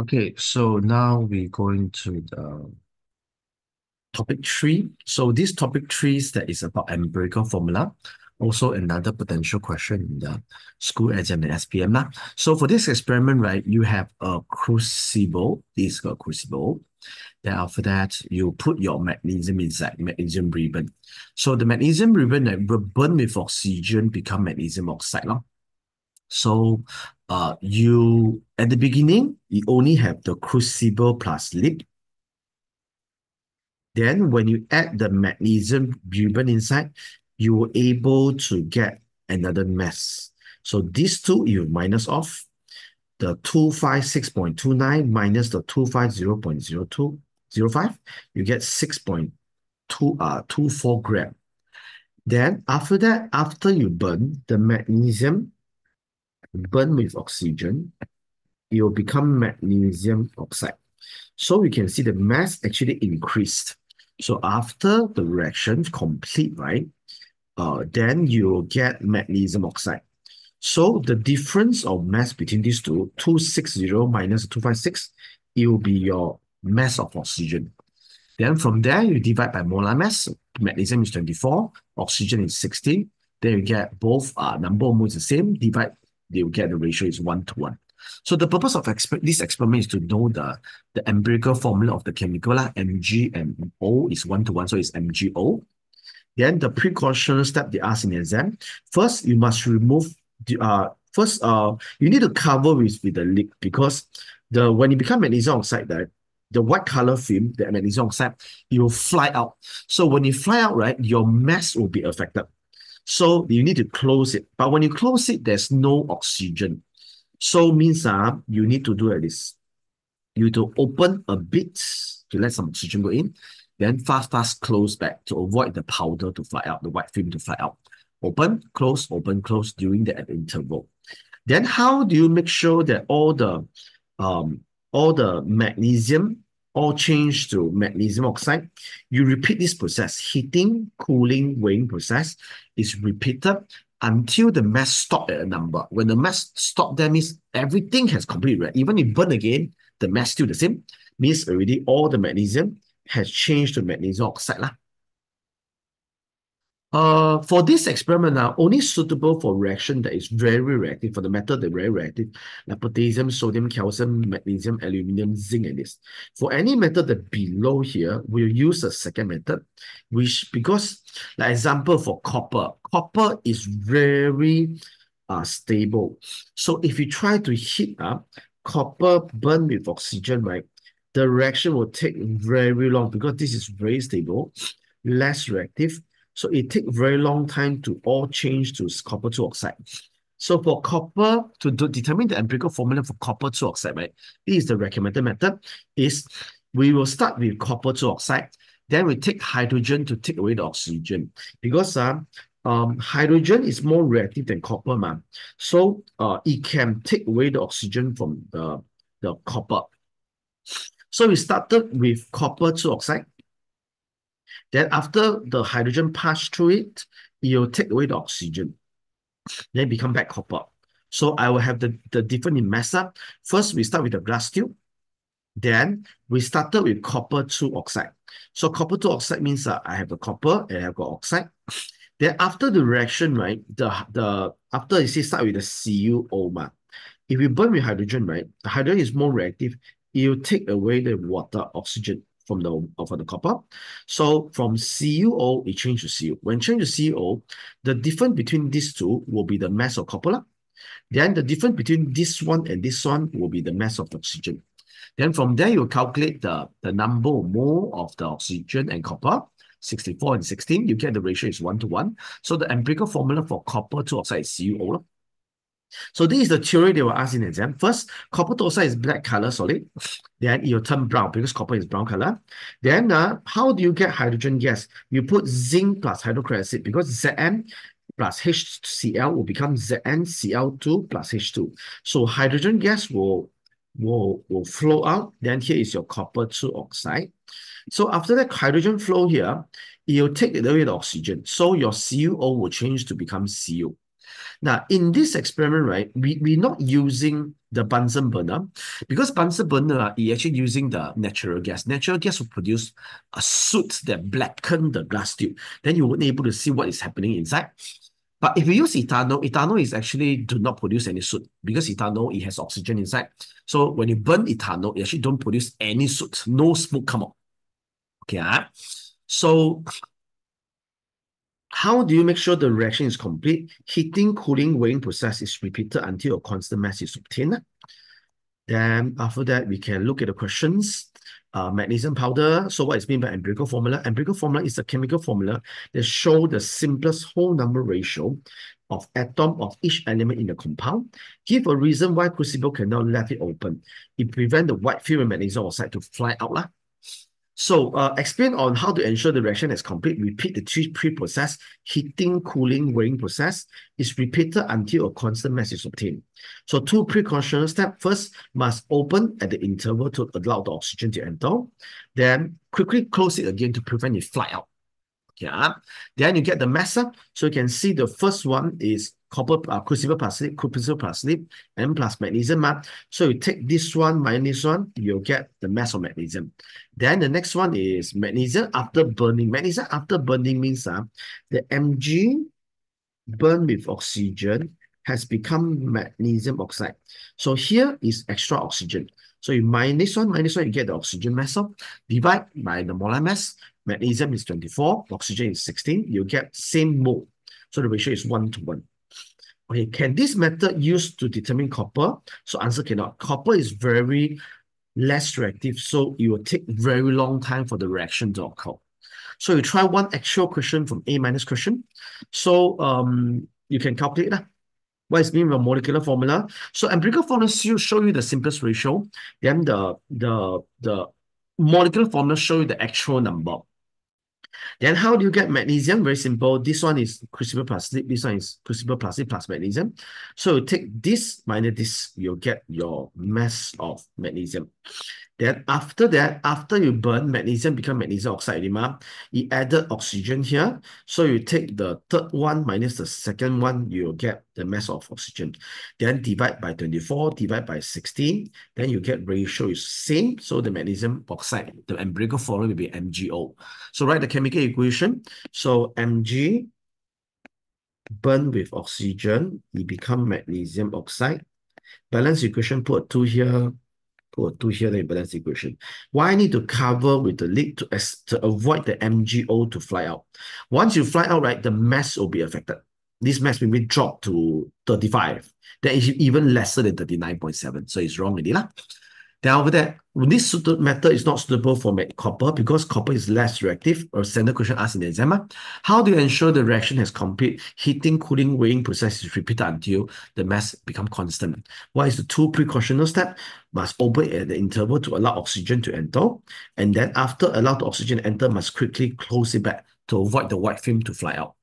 Okay, so now we're going to the topic 3. So this topic 3 is that is about empirical formula. Also another potential question in the school exam and SPM. Lah. So for this experiment, right, you have a crucible. This is a crucible. Then after that, you put your magnesium inside, magnesium ribbon. So the magnesium ribbon that will burn with oxygen become magnesium oxide. Lah. So you at the beginning, you only have the crucible plus lid. Then when you add the magnesium ribbon inside, you were able to get another mass. So these two you minus off the 256.29 minus the 250.0205, you get 6.24 gram. Then after that, after you burn the magnesium, burn with oxygen, it will become magnesium oxide. So we can see the mass actually increased. So after the reaction complete, right, then you will get magnesium oxide. So the difference of mass between these two, 260 minus 256, it will be your mass of oxygen. Then from there, you divide by molar mass. Magnesium is 24, oxygen is 16. Then you get both number of moles the same, divide, you get the ratio is 1:1. So the purpose of this experiment is to know the empirical formula of the chemical. Mg and O is 1:1, so it's MgO. Then the precautionary step they ask in the exam. First, you must remove the you need to cover with the lid because when it becomes magnesium oxide, the white color film, the magnesium oxide, it will fly out. So when you fly out, right, your mass will be affected. So you need to close it. But when you close it, there's no oxygen. So means you need to do like this. You need to open a bit to let some oxygen go in, then fast close back to avoid the powder to fly out, the white film to fly out. Open, close during the interval. Then how do you make sure that all the magnesium all change to magnesium oxide? You repeat this process. Heating, cooling, weighing process is repeated until the mass stop at a number. When the mass stop, that means everything has completely reacted. Even if burn again, the mass still the same. Means already all the magnesium has changed to magnesium oxide. For this experiment now, only suitable for reaction that is very reactive, for the metal that very reactive, like potassium, sodium, calcium, magnesium, aluminum, zinc, and this. For any metal that below here, we'll use a second method, which because, like example for copper is very stable. So if you try to heat up copper burn with oxygen, right, the reaction will take very long because this is very stable, less reactive. So it takes very long time to all change to copper 2 oxide. So for copper, to determine the empirical formula for copper 2 oxide, right, this is the recommended method, is we will start with copper 2 oxide, then we take hydrogen to take away the oxygen. Because hydrogen is more reactive than copper, man. So it can take away the oxygen from the copper. So we started with copper 2 oxide. Then after the hydrogen pass through it, it will take away the oxygen. Then become back copper. So I will have the different in mass up. First, we start with the glass tube. Then we started with copper 2 oxide. So copper 2 oxide means I have the copper and I have got oxide. Then after the reaction, right, after you see start with the CuO, if you burn with hydrogen, right, the hydrogen is more reactive. It will take away the water, oxygen from the copper. So from CuO, it changes to Cu. When change to Cu, the difference between these two will be the mass of copper. Then the difference between this one and this one will be the mass of oxygen. Then from there, you calculate the number of mole of the oxygen and copper, 64 and 16. You get the ratio is 1:1. So the empirical formula for copper 2 oxide is CuO. So this is the theory they will ask in the exam. First, copper 2 oxide is black color solid. Then it will turn brown because copper is brown color. Then how do you get hydrogen gas? You put zinc plus hydrochloric acid because Zn plus HCl will become ZnCl2 plus H2. So hydrogen gas will flow out. Then here is your copper 2 oxide. So after that hydrogen flow here, it will take away the oxygen. So your CuO will change to become Cu. Now, in this experiment, right, we're not using the Bunsen burner because Bunsen burner is actually using the natural gas. Natural gas will produce a soot that blacken the glass tube. Then you won't be able to see what is happening inside. But if you use ethanol, ethanol is actually do not produce any soot because ethanol, it has oxygen inside. So when you burn ethanol, it actually don't produce any soot, no smoke come out. Okay, so how do you make sure the reaction is complete? Heating, cooling, weighing process is repeated until a constant mass is obtained. Then after that, we can look at the questions. Magnesium powder. So what is meant by empirical formula? Empirical formula is a chemical formula that shows the simplest whole number ratio of atom of each element in the compound. Give a reason why crucible cannot let it open. It prevents the white film magnesium oxide to fly out. So explain on how to ensure the reaction is complete. Repeat the three pre-process, heating, cooling, weighing process is repeated until a constant mass is obtained. So two precautionary steps. First, must open at the interval to allow the oxygen to enter. Then quickly close it again to prevent it fly out. Yeah. Then you get the mass up. So you can see the first one is copper, crucible plus slip, crucible plus slip, and plus magnesium. So you take this one minus one, you'll get the mass of magnesium. Then the next one is magnesium after burning. Magnesium after burning means the Mg burned with oxygen has become magnesium oxide. So here is extra oxygen. So you minus one, you get the oxygen mass up. Divide by the molar mass. Magnesium is 24, oxygen is 16. You get same mole. So the ratio is 1:1. Okay, can this method used to determine copper? So answer cannot. Copper is very less reactive, so it will take very long time for the reaction to occur. So you try one actual question from A minus question. So you can calculate that. What is mean by molecular formula? So empirical formula show you the simplest ratio. Then the molecular formula show you the actual number. Then how do you get magnesium? Very simple. This one is crucible plus slip. This one is crucible plus slip plus magnesium. So you take this minus this, you'll get your mass of magnesium. Then after that, after you burn, magnesium become magnesium oxide. You added oxygen here. So you take the third one minus the second one, you'll get the mass of oxygen. Then divide by 24, divide by 16. Then you get ratio is same. So the magnesium oxide, the empirical formula will be MgO. So write the chemical equation. So Mg burn with oxygen, it become magnesium oxide. Balance equation, put a 2 here. Put a 2 here, then balance equation. Why I need to cover with the lid to avoid the MgO to fly out? Once you fly out, right, the mass will be affected. This mass will be dropped to 35. That is even lesser than 39.7. So it's wrong already. Then over there, this method is not suitable for copper because copper is less reactive. Or standard question asked in the exam. How do you ensure the reaction has complete? Heating, cooling, weighing process is repeated until the mass become constant. What is the two precautionary step? Must open at the interval to allow oxygen to enter. And then after allow the oxygen to enter, must quickly close it back to avoid the white film to fly out.